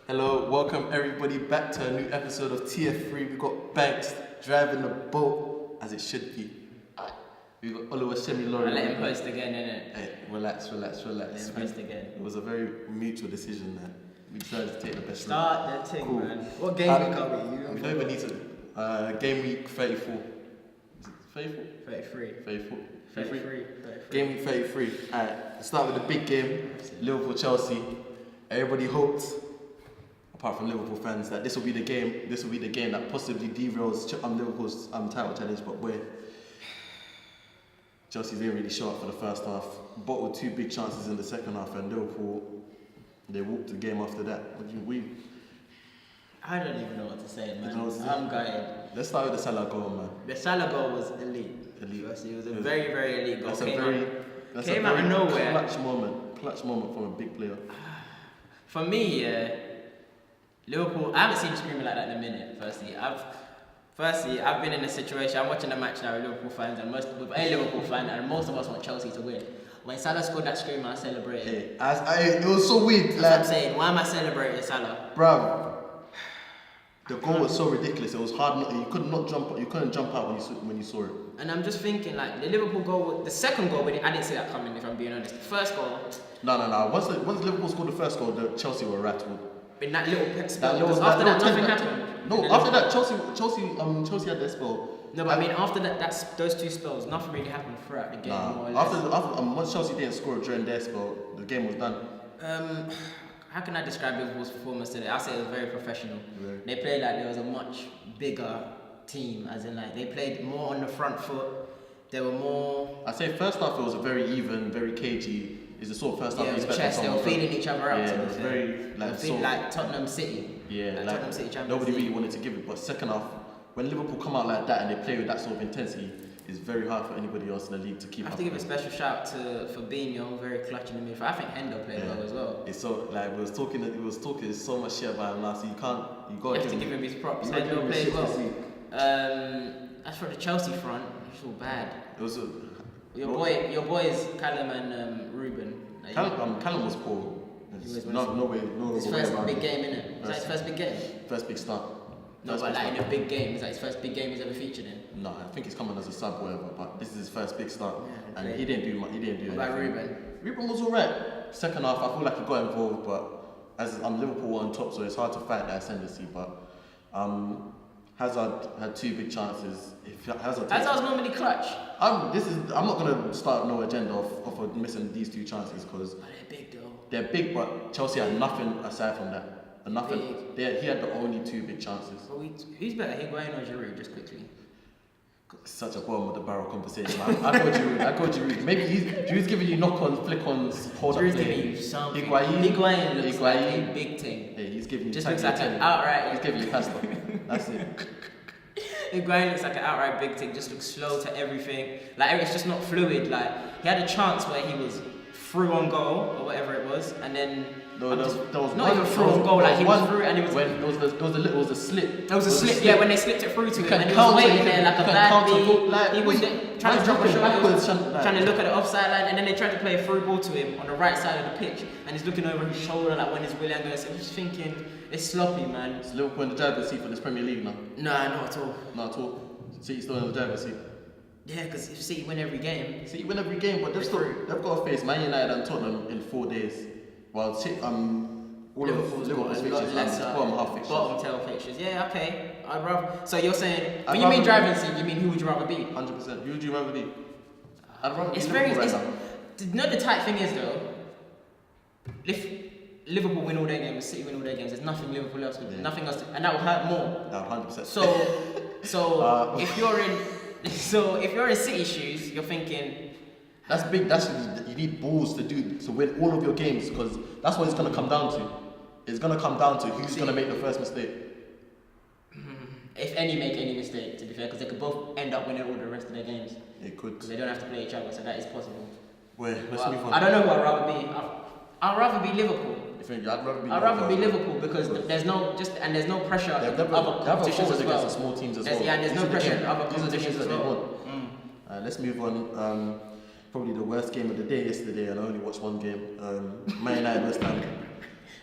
Hello, welcome everybody back to a new episode of TF3. We've got Banks driving the boat as it should be. We've got Oliver Shemi I let him post again, innit? Hey, relax. Let him post again. It was a very mutual decision there. We decided to take the best Start that thing, cool. man. What game week are we? We don't even need to. Gameweek 34. Is it 34? 33. 34. 33. Gameweek 33. Alright, let's start with the big game. Liverpool-Chelsea. Everybody hoped, apart from Liverpool fans, that this will be the game. This will be the game that possibly derails Liverpool's title challenge. But where Chelsea didn't really show up for the first half. Bottled two big chances in the second half, and Liverpool, they walked the game after that. I don't even know what to say, man. You know, I'm gutted. Let's start with the Salah goal, man. The Salah goal was elite. Firstly, it was a very, very elite goal. Came out of nowhere. Clutch moment from a big player. For me, Liverpool, I haven't seen screaming like that in a minute, firstly. I've been in a situation, I'm watching a match now with Liverpool fans, and with a Liverpool fan, and most of us want Chelsea to win. When Salah scored that scream, I celebrated. It was so weird. That's what I'm saying. Why am I celebrating Salah? Bruv, the goal was so ridiculous. It was hard. You couldn't jump out when you saw it. And I'm just thinking, like, the Liverpool goal, the second goal, I didn't see that coming, if I'm being honest. The first goal. No. Once Liverpool scored the first goal, Chelsea were rattled. In that little spell, after that, nothing happened. No, after that, Chelsea had their spell. No, but I mean, after that, those two spells, nothing really happened throughout the game. More or After once Chelsea didn't score during their spell, the game was done. How can I describe Liverpool's performance today? I say it was very professional. Yeah. They played like there was a much bigger team, as in like they played more on the front foot. They were more. I say first half it was a very even, very cagey. It's the sort of first half you expect from someone. They were feeling each other out. Yeah, it was very like Tottenham City. Yeah, like Tottenham City Champions nobody League. really wanted to give it. But second half, when Liverpool come out like that and they play with that sort of intensity, it's very hard for anybody else in the league to keep up. I have to give a special shout to Fabinho, very clutch in the midfield. I think Hendo played well as well. It's so like we was talking so much shit about him last. So you have to give him his props. Hendo played well. As for the Chelsea front, it's all bad. It was your boys Callum and Ruben. Callum was poor. No way. His first big game, innit? Was that his first big game? First big start. No, but like in a big game, is that his first big game he's ever featured in? No, I think he's coming as a sub, whatever. But this is his first big start, Yeah, and he didn't do much. What about Ruben? Ruben was alright. Second half, I feel like he got involved, but as Liverpool were on top, so it's hard to fight that ascendancy. But Hazard had two big chances. Hazard's normally clutch. I'm not gonna start no agenda of missing these two chances because they're big though. They're big, but Chelsea had nothing aside from that. Nothing. He had the only two big chances. Well, who's better, Higuain or Giroud? Just quickly. Such a bottom of the barrel conversation. I called Giroud. Maybe Giroud's giving you knock-ons, flick-ons, hold-up play. Giroud's giving you something. Higuain looks like a big thing. Yeah, he's giving you. Just looks like an outright. He's giving you pasta. That's it. Higuain looks like an outright big thing. Just looks slow to everything. Like it's just not fluid. Like he had a chance where he was through on goal or whatever it was, and then. There was not even through on goal, like he was through and he was. When there was a slip. There was a slip, yeah, when they slipped it through to him, and he was waiting there like a bad bee. He was trying to drop a shot, trying to look at the offside line, and then they tried to play a through ball to him on the right side of the pitch, and he's looking over his shoulder like when is Willian going to say, I'm just thinking, it's sloppy, man. Is Liverpool in the driver's seat for this Premier League now? Nah, not at all. Not at all. City's still in the driver's seat. Yeah, because if City win every game. City win every game, but they've got to face Man United and Tottenham in 4 days. While Liverpool's fixtures bottom half fixtures. Bottom tail fixtures. Yeah, okay. I'd rather. So you're saying when you mean driving seat, you mean who would you rather be? 100%. Who would you rather be? I'd rather be Liverpool right now. You know the tight thing is though, if Liverpool win all their games, City win all their games, there's nothing Liverpool else could do. Nothing else, and that will hurt more. That would 100%. So if you're in City shoes, you're thinking. That's big. You need balls to win all of your games because that's what it's gonna come down to. It's gonna come down to who's gonna make the first mistake. If any make any mistake, to be fair, because they could both end up winning all the rest of their games. They could. Because they don't have to play each other, so that is possible. Let's move on. I don't know who I'd rather be. I'd rather be Liverpool. You think I'd rather be? I'd rather be Liverpool because there's no pressure in other competitions as well. Against the small teams as well. Yeah, there's no pressure in other competitions as well. Let's move on. Probably the worst game of the day yesterday, and I only watched one game. Man United West Ham.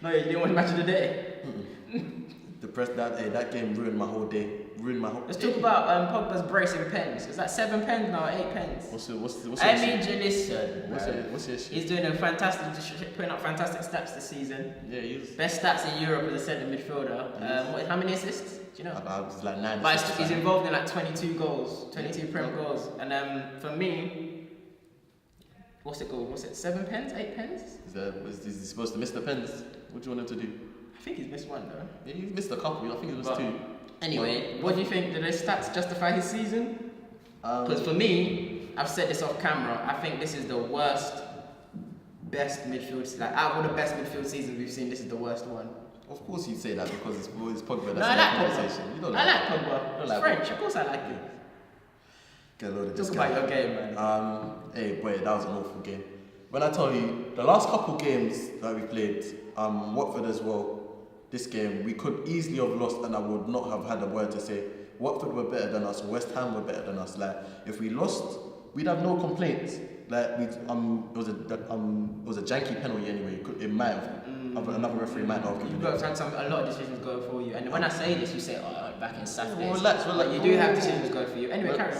No, you didn't watch match of the day. That game ruined my whole day. Let's talk about Pogba's bracing pens. Is that 7 pens now, 8 pens? What's your listen. What's your shit? He's doing putting up fantastic stats this season. Yeah, he's Best stats in Europe as a centre midfielder. How many assists? Do you know? I was like 9. But he's involved in like 22 goals, 22 Prem goals. And for me, what's it called? What's it? 7 pens, 8 pens? Is he supposed to miss the pens? What do you want him to do? I think he's missed one though. Yeah, he's missed a couple. I think he missed 2. Anyway, what do you think? Do those stats justify his season? Because for me, I've said this off camera, I think this is the best midfield, like out of all the best midfield seasons we've seen, this is the worst one. Of course you say that because it's Pogba. No, I like Pogba. I like Pogba. It's French, of course I like it. Get a load of Talk about your game, man. Hey, boy, that was an awful game. When I tell you, the last couple games that we played, Watford as well, this game, we could easily have lost and I would not have had a word to say. Watford were better than us, West Ham were better than us. Like, if we lost, we'd have no complaints. Like, it was a janky penalty anyway. It might have, another referee might not have given it. You've had a lot of decisions go for you. And when I say this, you say, back in Saturday. Well, relax. You do have decisions go for you. Anyway, carry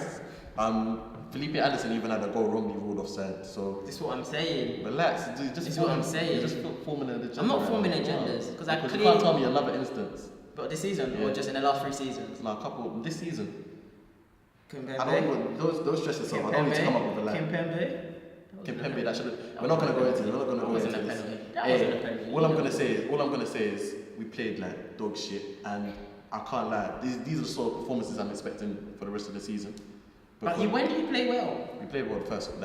on. Felipe Anderson even had a goal wrongly ruled offside, so... This is what I'm saying. Relax, This is what I'm saying. You're just forming an agenda. I'm not forming agendas, because I clearly... you can't tell me another instance. But this season, or just in the last 3 seasons? No, a couple, this season. Kimpembe? I don't want, those stress yourself, I don't need to come up with a line. Kimpembe, that should have... We're not going to go into this, That wasn't a penalty. All I'm going to say is, we played like dog shit, and I can't lie, these are the sort of performances I'm expecting for the rest of the season. But when did he play well? We played well first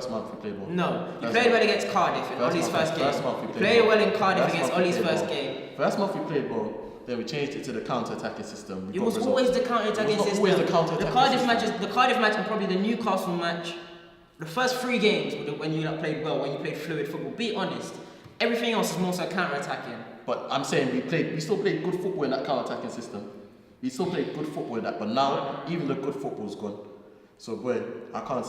month we played well. No, you played well against Cardiff in Ollie's first game. First month we played well in Cardiff against Ollie's first game. First month we played well, then we changed it to the counter-attacking system. It was always the counter-attacking system. The Cardiff match and probably the Newcastle match, the first 3 games when you played well, when you played fluid football, be honest. Everything else is more so counter-attacking. But I'm saying we still played good football in that counter-attacking system. We still played good football in that, but now even the good football's gone. So boy, I can't.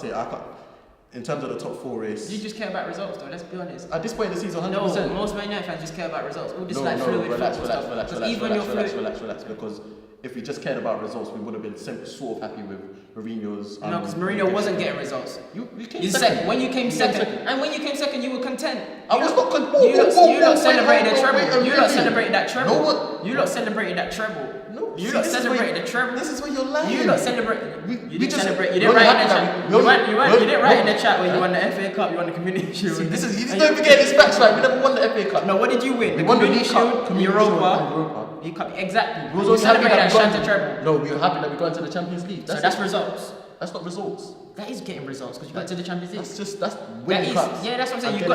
In terms of the top 4 race, you just care about results, though. Let's be honest. At this point in the season, 100%. No, most Man United fans just care about results. All this fluid relax, stuff. Because if we just cared about results, we would have been sort of happy with Mourinho's. No, because Mourinho wasn't getting results. You came second. When you came second, you were content. I was not content. You lot celebrated the treble. You lot celebrated that treble. No what? You lot celebrated that treble. No. You lot celebrated the treble. This is where you're lying. You lot celebrated. You didn't celebrate. You didn't write in the chat. You didn't write in the chat when you won the FA Cup. You won the Community Shield. You just don't forget these facts, right? We never won the FA Cup. No, what did you win? We won the Community Shield, Europa. Exactly. You celebrated that Shanta treble. No, we were happy that we got into the Champions League. So that's results. That's not results. That is getting results because you got to the Champions League. That's winning cups. Yeah, that's what I'm saying. You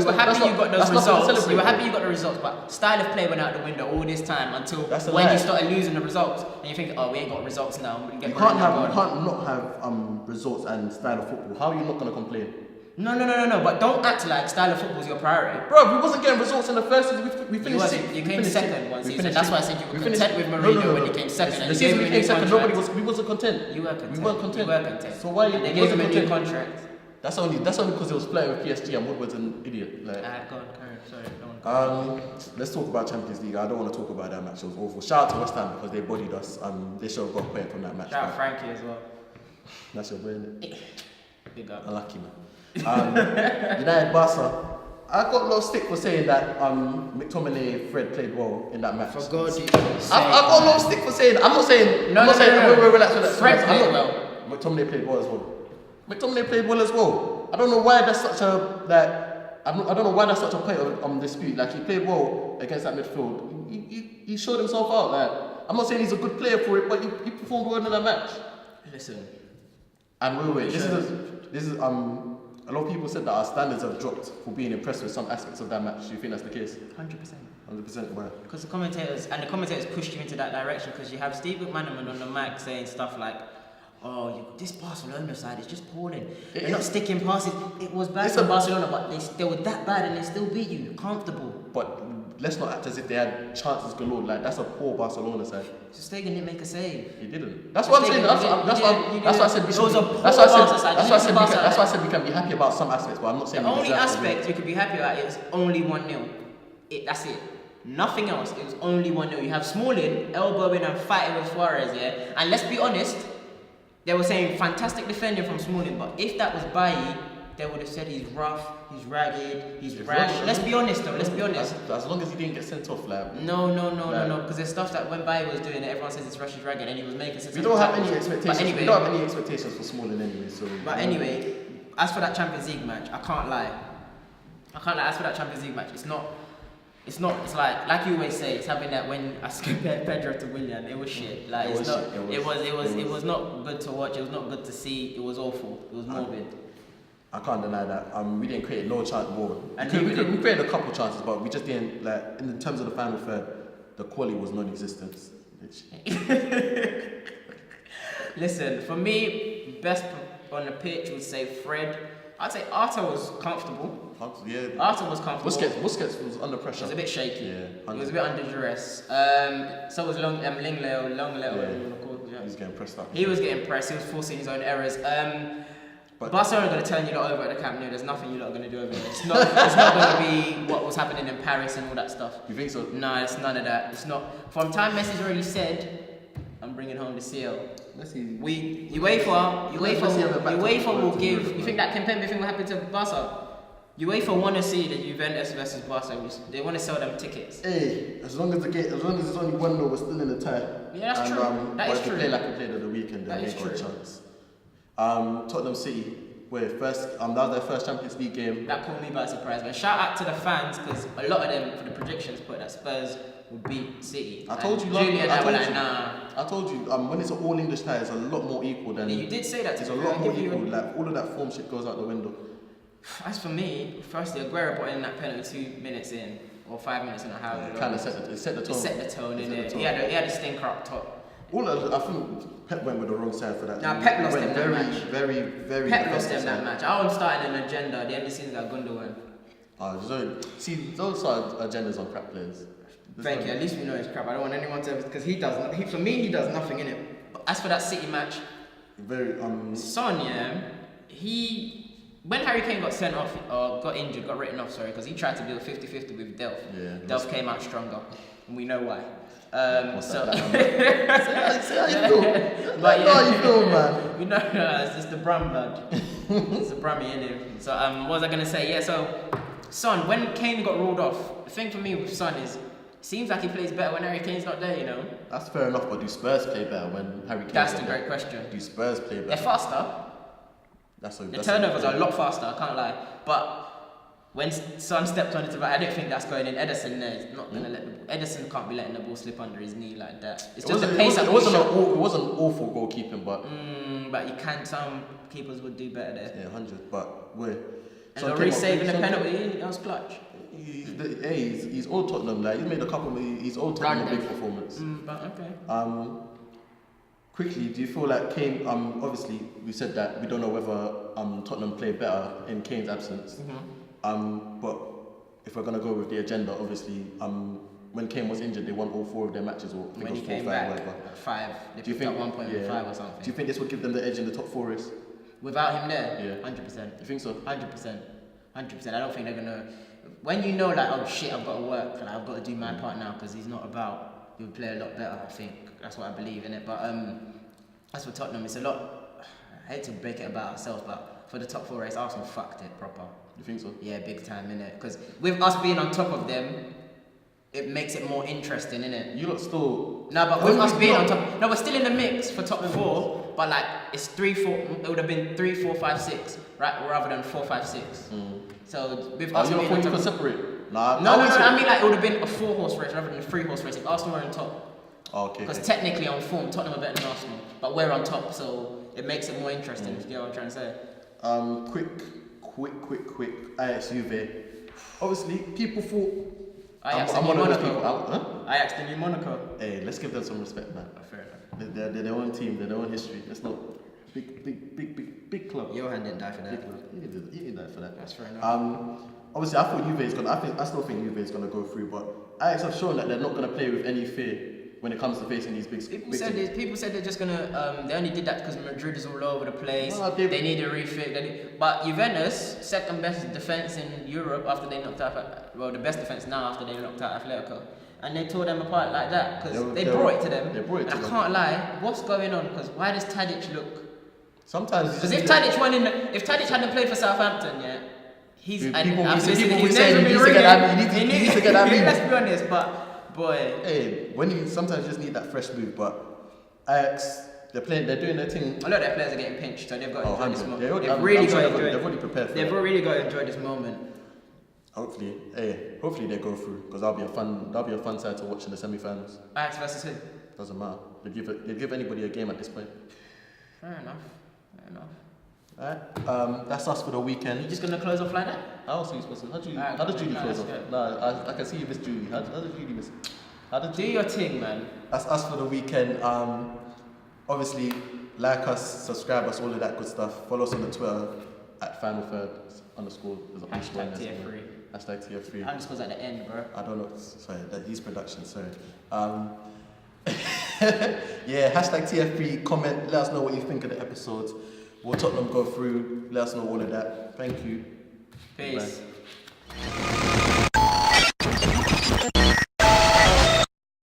were happy you got those results. You were happy you got the results, but style of play went out the window all this time until when you started losing the results and you think, we ain't got results now. You can't not have results and style of football. How are you not going to complain? No. But don't act like style of football is your priority. Bro, we wasn't getting results in the first season. We finished. You came second one season. That's why I said you were content with Mourinho when you came second. The season we came second, we wasn't content. You were content. We weren't content. You were content. So why they gave him a new contract? That's only because he was playing with PSG and Woodward's an idiot. Like. Go on, sorry. Let's talk about Champions League. I don't want to talk about that match. It was awful. Shout out to West Ham because they bodied us. They should have got a point from that match. Shout out Frankie as well. That's your boy, isn't it? Big up. Unlucky, man. United Barca. I got a lot of stick for saying that McTominay, Fred played well in that match. For God's sake. I got a lot of stick for saying. I'm not saying. No. Relax. Fred played well. McTominay played well as well. McTominay played well as well. I don't know why that's such a I don't know why that's such a point of dispute. Like he played well against that midfield. He showed himself out. Like I'm not saying he's a good player for it, but he performed well in that match. Listen. And wait. This is a lot of people said that our standards have dropped for being impressed with some aspects of that match. Do you think that's the case? 100%. 100%. Why? Because the commentators pushed you into that direction. Because you have Steve McManaman on the mic saying stuff like, this Barcelona side is just appalling. They're not sticking passes. It was bad for Barcelona, but they were that bad and they still beat you. Comfortable. But let's not act as if they had chances galore. Like that's a poor Barcelona side. So Stegen didn't make a save. He didn't. That's what I'm saying. That's why I said we should. That's why I said we can be happy about some aspects, but I'm not saying the only aspect we could be happy about is only 1-0. That's it. Nothing else. It was only 1-0. You have Smalling elbowing and fighting with Suarez, yeah? And let's be honest, they were saying fantastic defending from Smalling, but if that was Bailly, they would have said he's rough, he's ragged, he's rash. Let's be honest though, let's be honest. As long as he didn't get sent off, like... No, because there's stuff that when Bailly was doing it, everyone says it's rash, he's ragged, and he was making sense. We don't have any expectations. But anyway, we don't have any expectations for Smalling anyway, so... But anyway, as for that Champions League match, I can't lie. As for that Champions League match, it's like you always say, it's having that when I compared Pedro to Willian, it was shit. Like it was not good to watch, it was not good to see, it was awful, it was morbid. I can't deny that. We didn't create no chance more. And we created a couple chances, but we just didn't, like, in terms of the final third, the quality was non-existent. Listen, for me, best on the pitch would say Fred. I'd say Arthur was comfortable. Yeah. Arthur was comfortable. Busquets was under pressure. It was a bit shaky. Yeah. He was a bit under duress. So was Lingleo. He was getting pressed up. He was getting pressed. He was forcing his own errors. But Barcelona are going to turn you lot over at the Camp Nou. There's nothing you lot are going to do over there. It's not going to be what was happening in Paris and all that stuff. You think so? No, it's none of that. It's not. From time Messi's already said, I'm bringing home the CL. Let's see. UEFA will give. You think that Kimpembe thing will happen to Barca? UEFA want to see the Juventus versus Barca. They want to sell them tickets. Hey, as long as there's only 1-0, we're still in the tie. Yeah, that's true. That is true. Play like we played at the weekend, then they got a chance. Tottenham City, that was their first Champions League game. That caught me by surprise. But shout out to the fans, because a lot of them, for the predictions, put that Spurs would beat City. I told you, Julian and I were like, nah. I told you, when it's an all English tie, it's a lot more equal than. You did say that to me. It's a lot more equal. Like, all of that form shit goes out the window. As for me, firstly, Aguero put in that penalty 2 minutes in, or 5 minutes in, or however. It kind of set the tone. It set the tone, innit? He had a stinker up top. I think Pep went with the wrong side for that. Nah, Pep lost them that match. Very Pep lost them that match. I was starting an agenda. The end season got Gundogan. Those are agendas on crap players. Thank you. At least we know it's crap. I don't want anyone to, because he does nothing in it. But as for that City match, Son, when Harry Kane got sent off, or got written off, because he tried to do a 50-50 with Delph. Yeah, Delph came out stronger, and we know why. Say how you feel. But yeah, you feel, man. You know, it's just the Brum blood. It's the Brummy in him. So what was I gonna say? Yeah, so Son, when Kane got ruled off, the thing for me with Son is, seems like he plays better when Harry Kane's not there, you know. That's fair enough, but do Spurs play better when Harry Kane's That's the great question. Do Spurs play better? They're faster. The turnovers are a lot faster, I can't lie. But when Son stepped on it, I don't think that's going in. Ederson there is not going to Ederson can't be letting the ball slip under his knee like that. It's just the pace it wasn't awful goalkeeping, but... but you can, some keepers would do better there. Yeah, 100, but wait. And Lloris saving the penalty, that was clutch. He's all Tottenham, like, he's made a couple, he's all Tottenham big performance. But okay. Quickly, do you feel like Kane, obviously we said that we don't know whether Tottenham play better in Kane's absence. But if we're gonna go with the agenda, obviously, when Kane was injured, they won all 4 of their matches, or when he came back, whatever. 5. They picked up 1 point with 5 or something. Do you think this would give them the edge in the top 4 race? Without him there? Yeah. 100%. You think so? 100%. I don't think they're gonna. When you know, like, oh shit, I've got to work, like, I've got to do my part now because he's not about. He would play a lot better. I think that's what I believe in it. But as for Tottenham, it's a lot. I hate to break it about ourselves, but for the top 4 race, Arsenal fucked it proper. You think so? Yeah, big time, innit? Because with us being on top of them, it makes it more interesting, innit? You lot still... No, but with us being on top... No, we're still in the mix for top 4, but like, it's 3, 4... It would have been 3, 4, 5, 6, right? Rather than 4, 5, 6. So with us being on top... You could separate? Nah. No, I mean like, it would have been a 4-horse race rather than a 3-horse race if Arsenal were on top. Okay. Because technically on form, Tottenham are better than Arsenal, but we're on top, so it makes it more interesting, if you get what I'm trying to say. Quick. Ajax Juve. Obviously, people thought... Ajax I'm the new one of those Monaco. people. Huh? Ajax the new Monaco. Hey, let's give them some respect, man. Fair enough. They're their own team, they're their own history. It's not big club. Johan didn't die for that. He didn't die for that. That's fair enough. Obviously, I still think Juve is gonna go through, but Ajax have shown that they're not gonna play with any fear when it comes to facing these big People big said teams. people said they're just gonna. They only did that because Madrid is all over the place. No, they need a refit. But Juventus, second best defense in Europe after they knocked out. Well, the best defense now after they knocked out Atletico, and they tore them apart like that because they brought it to them. They brought it to and them. I can't lie. What's going on? Because why does Tadic look? Sometimes Because if Tadic hadn't played for Southampton, yeah, he's People and will I've say- listened- people his will say name's he been needs to get ringing. that- he needs to get that move. Let's be honest, but boy, Hey, when you sometimes you just need that fresh move, but Ajax, they're doing their thing. a lot of their players are getting pinched, so they've got to enjoy this 100. moment. I'm They've really sure got to they've enjoy already prepared for They've it. really got to enjoy this moment. Hopefully they go through because that'll be a fun side to watch in the semi-finals. Ajax versus who? Doesn't matter. They give anybody a game at this point. Fair enough. Alright, that's us for the weekend. You just gonna close off like that? How else are you supposed to? Alright, How does Julie no, close that's off? good. No, I can see you miss Julie. How does Julie miss? How did Do your thing, man. That's us for the weekend. Obviously, like us, subscribe us, all of that good stuff. Follow us on the Twitter at Final Third _. There's an underscore in there somewhere. TF3. #TF3. Underscore's at the end, bro. I don't know. Sorry, these productions. Sorry. Yeah, #TF3. Comment. Let us know what you think of the episodes. We'll Tottenham go through. Let us know all of that. Thank you. Peace. Bye.